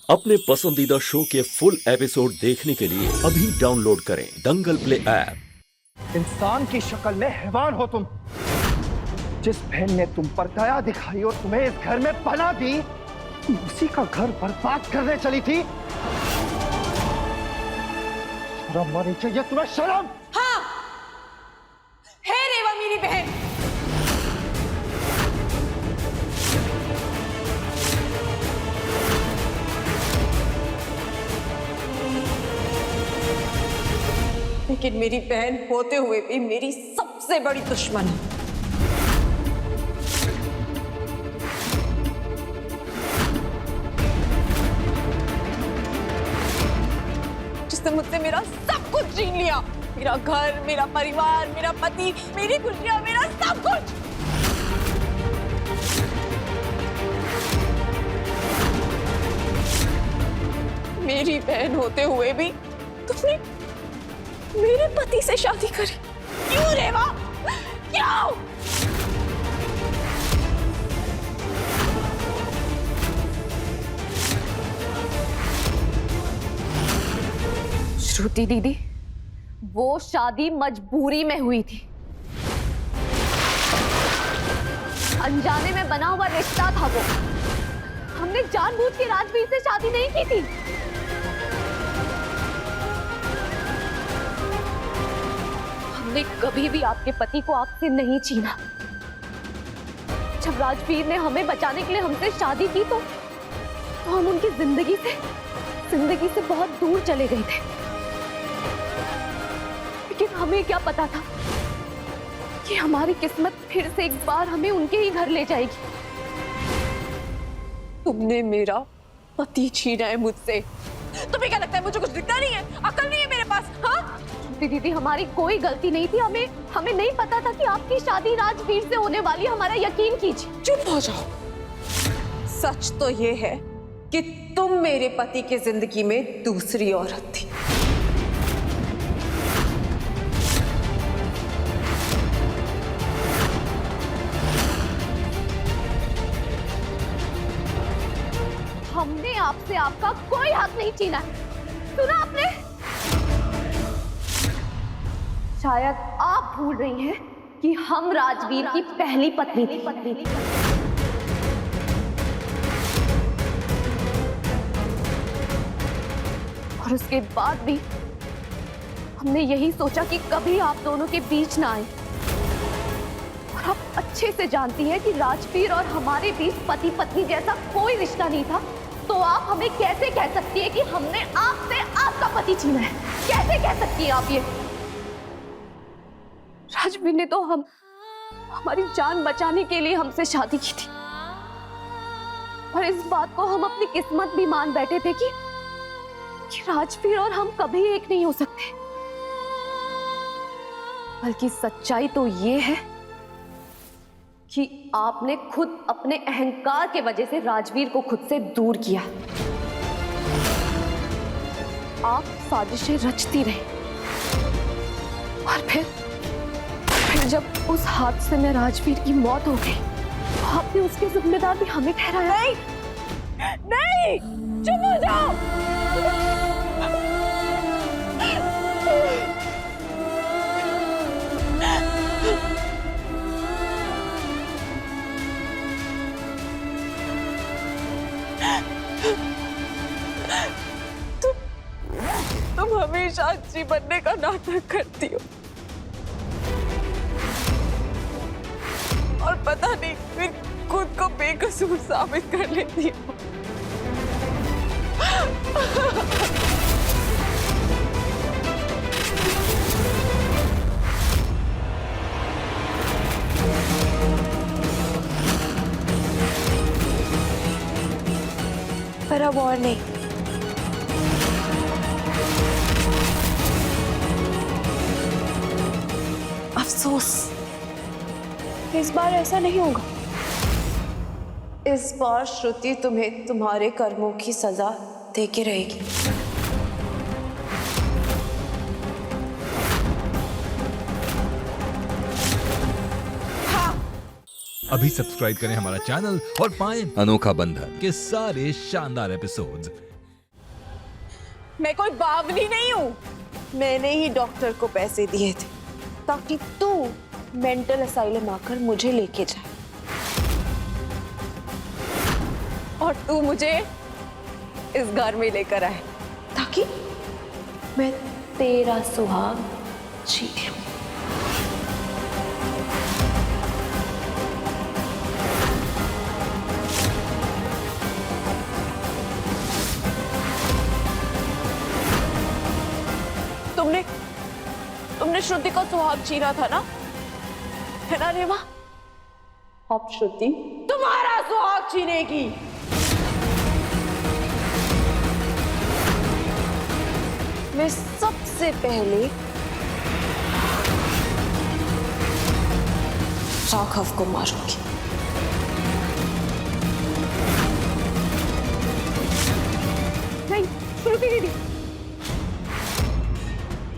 अपने पसंदीदा शो के फुल एपिसोड देखने के लिए अभी डाउनलोड करें दंगल प्ले ऐप। इंसान की शक्ल में हैवान हो तुम। जिस बहन ने तुम पर दया दिखाई और तुम्हें इस घर में पनाह दी, तुम उसी का घर बर्बाद करने चली थी। शर्म आनी चाहिए तुम्हें, शर्म। हाँ, है रेवा मेरी बहन। लेकिन मेरी बहन होते हुए भी मेरी सबसे बड़ी दुश्मन है। जिसने मुझसे मेरा सब कुछ छीन लिया, मेरा घर, मेरा परिवार, मेरा पति, मेरी खुशियां, मेरा सब कुछ। मेरी बहन होते हुए भी तुमने मेरे पति से शादी करी। क्यों रेवा, क्यों? श्रुति दीदी, वो शादी मजबूरी में हुई थी। अनजाने में बना हुआ रिश्ता था वो। हमने जानबूझ के राजवीर से शादी नहीं की थी। हमने कभी भी आपके पति को आपसे नहीं छीना। जब राजवीर ने हमें बचाने के लिए हमसे शादी की तो हम उनकी जिंदगी से बहुत दूर चले गए थे। लेकिन हमें क्या पता था कि हमारी किस्मत फिर से एक बार हमें उनके ही घर ले जाएगी। तुमने मेरा पति छीना है मुझसे। तुम्हें क्या लगता है मुझे कुछ दिखता नहीं है? अकल नहीं है मेरे पास? हाँ दीदी, हमारी कोई गलती नहीं थी। हमें नहीं पता था कि आपकी शादी राजवीर से होने वाली। हमारा यकीन कीजिए। चुप हो जाओ। सच तो ये है कि तुम मेरे पति की जिंदगी में दूसरी औरत थी। हमने आपसे आपका कोई हक नहीं छीना। सुना आपने? शायद आप भूल रही हैं कि हम राजवीर की पहली पत्नी थी। और उसके बाद भी हमने यही सोचा कि कभी आप दोनों के बीच ना आए। और आप अच्छे से जानती हैं कि राजवीर और हमारे बीच पति पत्नी जैसा कोई रिश्ता नहीं था। तो आप हमें कैसे कह सकती है कि हमने आपसे आपका पति छीना है? कैसे कह सकती हैं आप ये? राजवीर ने तो हमारी जान बचाने के लिए हमसे शादी की थी। और इस बात को हम अपनी किस्मत भी मान बैठे थे कि राजवीर और हम कभी एक नहीं हो सकते। बल्कि सच्चाई तो ये है कि आपने खुद अपने अहंकार के वजह से राजवीर को खुद से दूर किया। आप साजिशें रचती रही और फिर जब उस हादसे में राजवीर की मौत हो गई तो आपने उसके जिम्मेदार भी हमें ठहराया। नहीं, चुप हो जाओ। तुम हमेशा अच्छी बनने का नाटक करती हो और पता नहीं फिर खुद को बेकसूर साबित कर लेती हो। पर अब और नहीं। अफसोस, इस बार ऐसा नहीं होगा। इस बार श्रुति तुम्हें तुम्हारे कर्मों की सजा देके रहेगी। अभी सब्सक्राइब करें हमारा चैनल और पाएं अनोखा बंधन के सारे शानदार एपिसोड्स मैं कोई बावली नहीं हूँ। मैंने ही डॉक्टर को पैसे दिए थे ताकि तू मेंटल असाइलम आकर मुझे लेके जाए, और तू मुझे इस घर में लेकर आए ताकि मैं तेरा सुहाग जीत लूं। तुमने श्रुति का सुहाग छीना था ना, है ना रेवा? अब श्रुति तुम्हारा सुहाग छीनेगी। मैं सबसे पहले राघव को मारूंगी। नहीं श्रुति दीदी,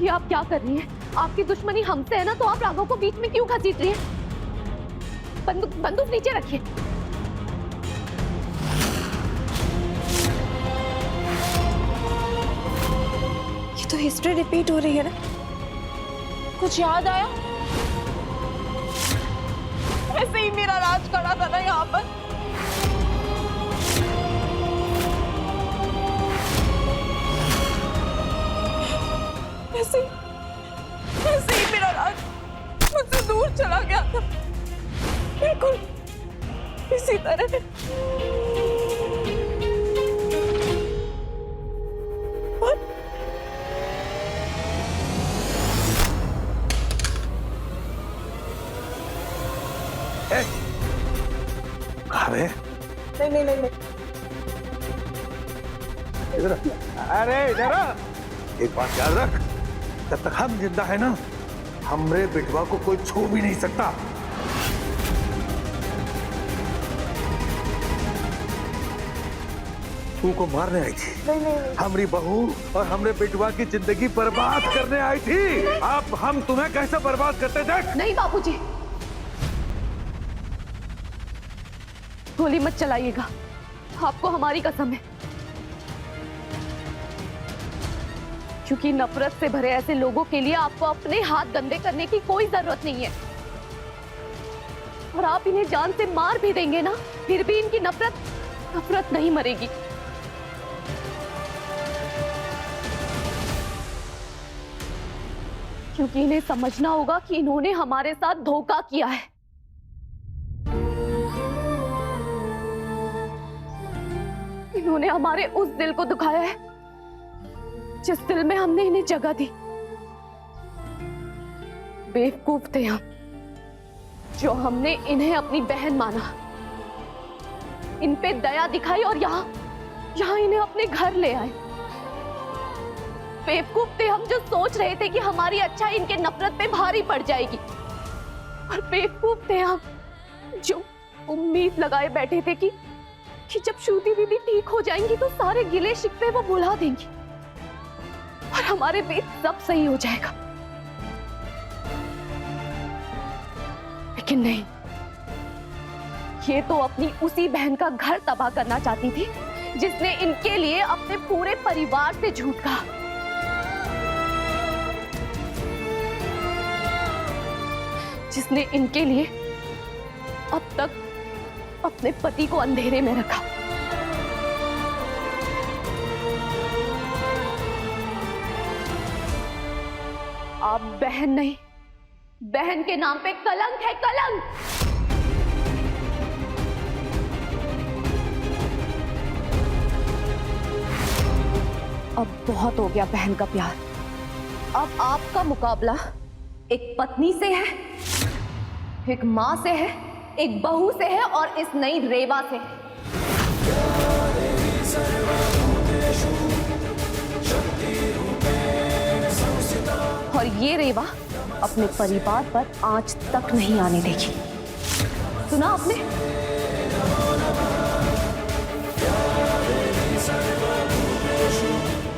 ये आप क्या कर रही हैं? आपकी दुश्मनी हमसे है ना, तो आप राघव को बीच में क्यों घसीट रही हैं? बंदूक नीचे रखिए। ये तो हिस्ट्री रिपीट हो रही है ना? कुछ याद आया? ऐसे ही मेरा राज खड़ा था ना यहाँ पर। ऐसे ही मेरा राज मुझसे दूर चला गया था, बिल्कुल इसी तरह। अरे नहीं इधर, अरे इधर एक बात याद रख, जब तक हम जिंदा है ना, हमरे बिटवा को कोई छू भी नहीं सकता। तू को मारने आई थी, नहीं। हमारी बहू और हमरे बिटवा की जिंदगी बर्बाद करने आई थी। अब हम तुम्हें कैसे बर्बाद करते देख। नहीं बाबूजी, गोली मत चलाइएगा, आपको हमारी कसम है। क्योंकि नफरत से भरे ऐसे लोगों के लिए आपको अपने हाथ गंदे करने की कोई जरूरत नहीं है। और आप इन्हें जान से मार भी देंगे ना, फिर भी इनकी नफरत नहीं मरेगी। क्योंकि इन्हें समझना होगा कि इन्होंने हमारे साथ धोखा किया है। इन्होंने हमारे उस दिल को दुखाया है जिस दिल में हमने इन्हें जगह दी। बेवकूफ थे हम जो हमने इन्हें अपनी बहन माना, इन पे दया दिखाई और यहाँ इन्हें अपने घर ले आए। बेवकूफ थे हम जो सोच रहे थे कि हमारी अच्छाई इनके नफरत पे भारी पड़ जाएगी। और बेवकूफ थे हम जो उम्मीद लगाए बैठे थे कि जब श्रुति दीदी ठीक हो जाएंगी तो सारे गिले शिकवे वो भुला देंगी और हमारे बीच सब सही हो जाएगा। लेकिन नहीं, ये तो अपनी उसी बहन का घर तबाह करना चाहती थी जिसने इनके लिए अपने पूरे परिवार से झूठ कहा। जिसने इनके लिए अब तक अपने पति को अंधेरे में रखा। आप बहन नहीं, बहन के नाम पे कलंक है, कलंक। अब बहुत हो गया बहन का प्यार। अब आपका मुकाबला एक पत्नी से है, एक मां से है, एक बहू से है और इस नई रेवा से। और ये रेवा अपने परिवार पर आंच तक नहीं आने देगी। सुना आपने?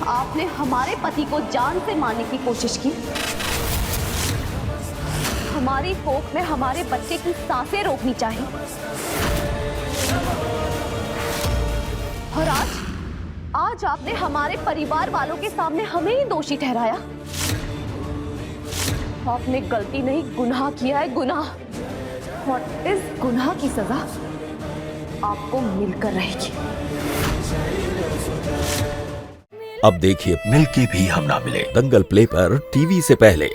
आपने हमारे पति को जान से मारने की कोशिश की, हमारी कोख में हमारे बच्चे की सांसें रोकनी चाहिए। और आज आपने हमारे परिवार वालों के सामने हमें ही दोषी ठहराया। आपने गलती नहीं गुनाह किया है, गुनाह। और इस गुनाह की सजा आपको मिलकर रहेगी। अब देखिए मिलके भी हम ना मिले दंगल प्ले पर टीवी से पहले।